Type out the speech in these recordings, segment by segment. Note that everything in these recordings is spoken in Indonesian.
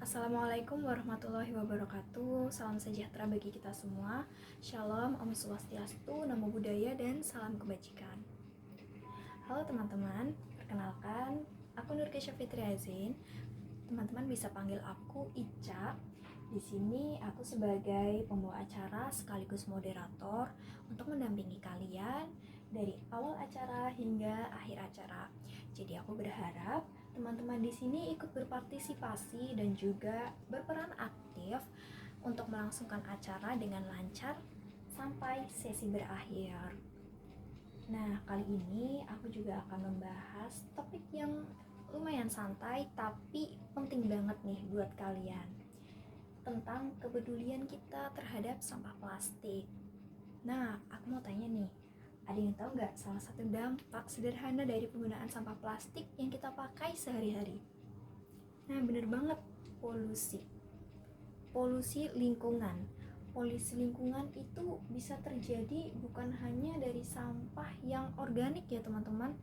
Assalamualaikum warahmatullahi wabarakatuh. Salam sejahtera bagi kita semua. Shalom, Om Swastiastu, Namo Buddhaya, dan salam kebajikan. Halo teman-teman, perkenalkan, aku Nurkesha Fitri Azin. Teman-teman bisa panggil aku Ica. Di sini aku sebagai pembawa acara sekaligus moderator untuk mendampingi kalian dari awal acara hingga akhir acara. Jadi aku berharap teman-teman di sini ikut berpartisipasi dan juga berperan aktif untuk melangsungkan acara dengan lancar sampai sesi berakhir. Nah, kali ini aku juga akan membahas topik yang lumayan santai tapi penting banget nih buat kalian, tentang kepedulian kita terhadap sampah plastik. Nah, aku mau tanya nih, ada yang tahu nggak salah satu dampak sederhana dari penggunaan sampah plastik yang kita pakai sehari-hari? Nah, bener banget, polusi. Polusi lingkungan. Polusi lingkungan itu bisa terjadi bukan hanya dari sampah yang organik ya teman-teman.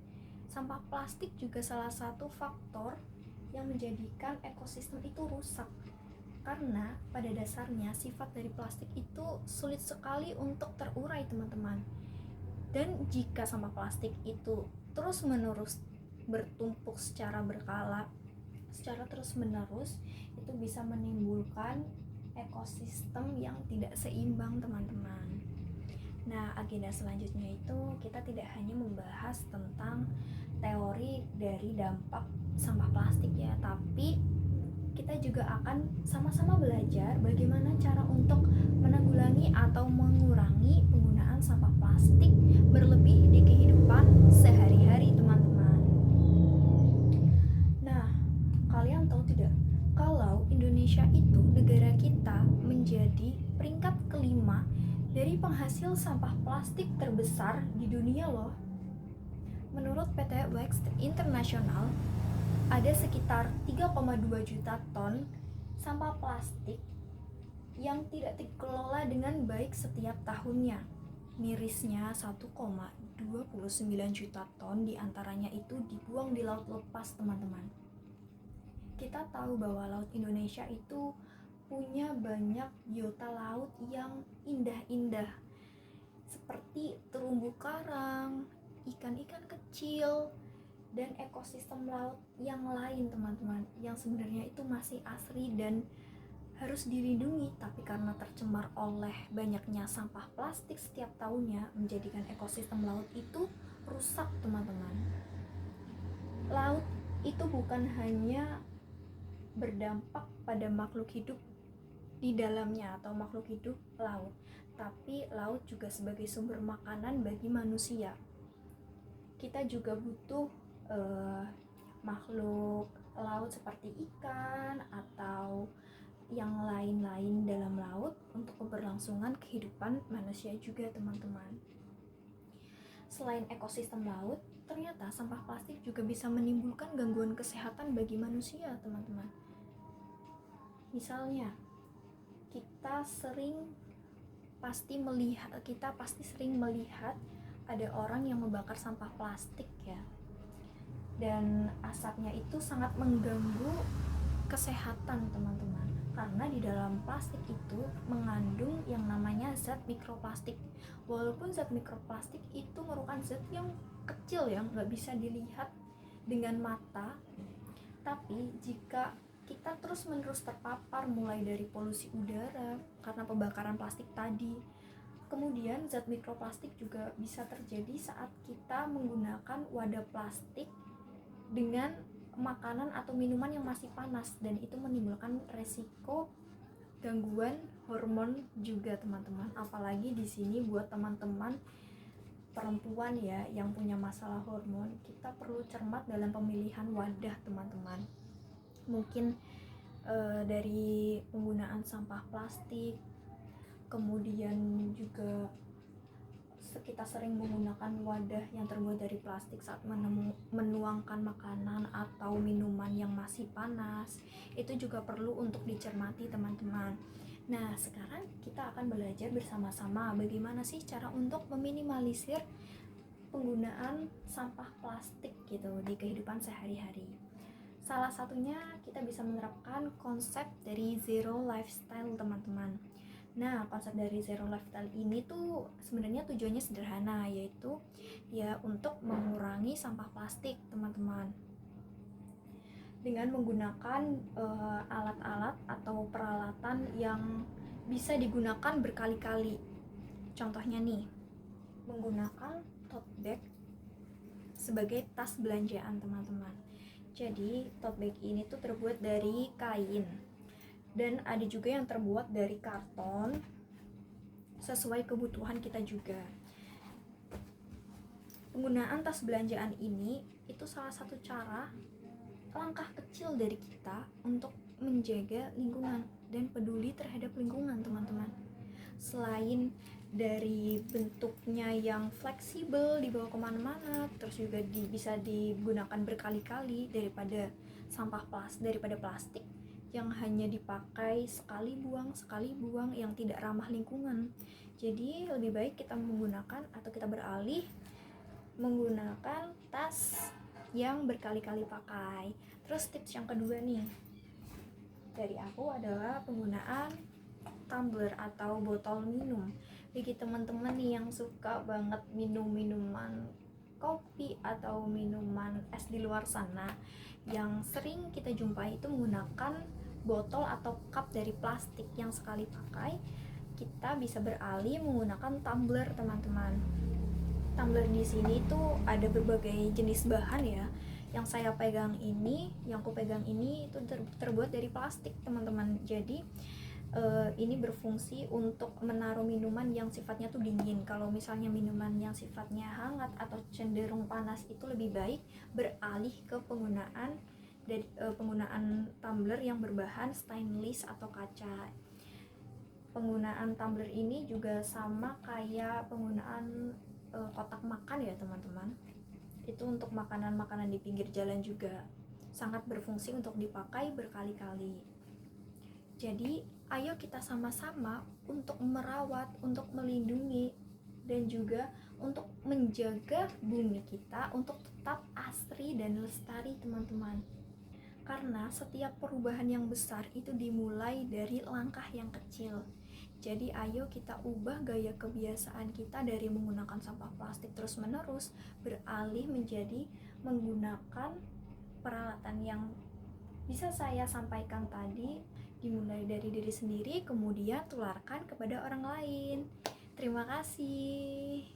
Sampah plastik juga salah satu faktor yang menjadikan ekosistem itu rusak. Karena pada dasarnya sifat dari plastik itu sulit sekali untuk terurai teman-teman. Dan jika sampah plastik itu terus-menerus bertumpuk secara berkala, secara terus-menerus, itu bisa menimbulkan ekosistem yang tidak seimbang teman-teman. Nah, agenda selanjutnya itu kita tidak hanya membahas tentang teori dari dampak sampah plastik ya, tapi kita juga akan sama-sama belajar bagaimana cara untuk menanggulangi atau mengurangi penggunaan sampah plastik berlebih di kehidupan sehari-hari teman-teman. Nah, kalian tahu tidak kalau Indonesia itu negara kita menjadi peringkat kelima dari penghasil sampah plastik terbesar di dunia loh. Menurut PT Waste International, ada sekitar 3,2 juta ton sampah plastik yang tidak dikelola dengan baik setiap tahunnya. Mirisnya 1,29 juta ton diantaranya itu dibuang di laut lepas teman-teman. Kita tahu bahwa laut Indonesia itu punya banyak biota laut yang indah-indah, seperti terumbu karang, ikan-ikan kecil, dan ekosistem laut yang lain teman-teman, yang sebenarnya itu masih asri dan harus dilindungi, tapi karena tercemar oleh banyaknya sampah plastik setiap tahunnya menjadikan ekosistem laut itu rusak teman-teman. Laut itu bukan hanya berdampak pada makhluk hidup di dalamnya atau makhluk hidup laut, tapi laut juga sebagai sumber makanan bagi manusia. Kita juga butuh makhluk laut seperti ikan atau yang lain-lain dalam laut untuk keberlangsungan kehidupan manusia juga teman-teman. Selain ekosistem laut, ternyata sampah plastik juga bisa menimbulkan gangguan kesehatan bagi manusia teman-teman. Misalnya, kita pasti sering melihat ada orang yang membakar sampah plastik ya, dan asapnya itu sangat mengganggu kesehatan teman-teman, karena di dalam plastik itu mengandung yang namanya zat mikroplastik. Walaupun zat mikroplastik itu merupakan zat yang kecil ya, nggak bisa dilihat dengan mata, tapi jika kita terus-menerus terpapar mulai dari polusi udara karena pembakaran plastik tadi, kemudian zat mikroplastik juga bisa terjadi saat kita menggunakan wadah plastik dengan makanan atau minuman yang masih panas, dan itu menimbulkan resiko gangguan hormon juga teman-teman. Apalagi di sini buat teman-teman perempuan ya yang punya masalah hormon, kita perlu cermat dalam pemilihan wadah teman-teman. Mungkin dari penggunaan sampah plastik, kemudian juga kita sering menggunakan wadah yang terbuat dari plastik saat menuangkan makanan atau minuman yang masih panas, itu juga perlu untuk dicermati teman-teman. Nah, sekarang kita akan belajar bersama-sama bagaimana sih cara untuk meminimalisir penggunaan sampah plastik gitu di kehidupan sehari-hari. Salah satunya kita bisa menerapkan konsep dari zero lifestyle, teman-teman. Nah, konsep dari zero lifestyle ini tuh sebenarnya tujuannya sederhana, yaitu ya untuk mengurangi sampah plastik, teman-teman. Dengan menggunakan alat-alat atau peralatan yang bisa digunakan berkali-kali. Contohnya nih, menggunakan tote bag sebagai tas belanjaan, teman-teman. Jadi tote bag ini tuh terbuat dari kain, dan ada juga yang terbuat dari karton sesuai kebutuhan kita juga. Penggunaan tas belanjaan ini itu salah satu cara, langkah kecil dari kita untuk menjaga lingkungan dan peduli terhadap lingkungan, teman-teman. Selain dari bentuknya yang fleksibel, dibawa kemana-mana, terus juga bisa digunakan berkali-kali daripada daripada plastik yang hanya dipakai sekali buang yang tidak ramah lingkungan. Jadi lebih baik kita menggunakan atau kita beralih menggunakan tas yang berkali-kali pakai. Terus tips yang kedua nih dari aku adalah penggunaan tumbler atau botol minum. Bagi teman-teman nih yang suka banget minum minuman kopi atau minuman es di luar sana, yang sering kita jumpai itu menggunakan botol atau cup dari plastik yang sekali pakai, kita bisa beralih menggunakan tumbler, teman-teman. Tumbler di sini tuh ada berbagai jenis bahan ya. Yang saya pegang ini, yang aku pegang ini itu terbuat dari plastik, teman-teman. Jadi ini berfungsi untuk menaruh minuman yang sifatnya tuh dingin. Kalau misalnya minuman yang sifatnya hangat atau cenderung panas, itu lebih baik beralih ke penggunaan tumbler yang berbahan stainless atau kaca. Penggunaan tumbler ini juga sama kayak penggunaan kotak makan ya, teman-teman. Itu untuk makanan-makanan di pinggir jalan juga sangat berfungsi untuk dipakai berkali-kali. Jadi ayo kita sama-sama untuk merawat, untuk melindungi, dan juga untuk menjaga bumi kita untuk tetap asri dan lestari, teman-teman. Karena setiap perubahan yang besar itu dimulai dari langkah yang kecil. Jadi ayo kita ubah gaya kebiasaan kita dari menggunakan sampah plastik terus-menerus, beralih menjadi menggunakan peralatan yang bisa saya sampaikan tadi, dimulai dari diri sendiri, kemudian tularkan kepada orang lain. Terima kasih.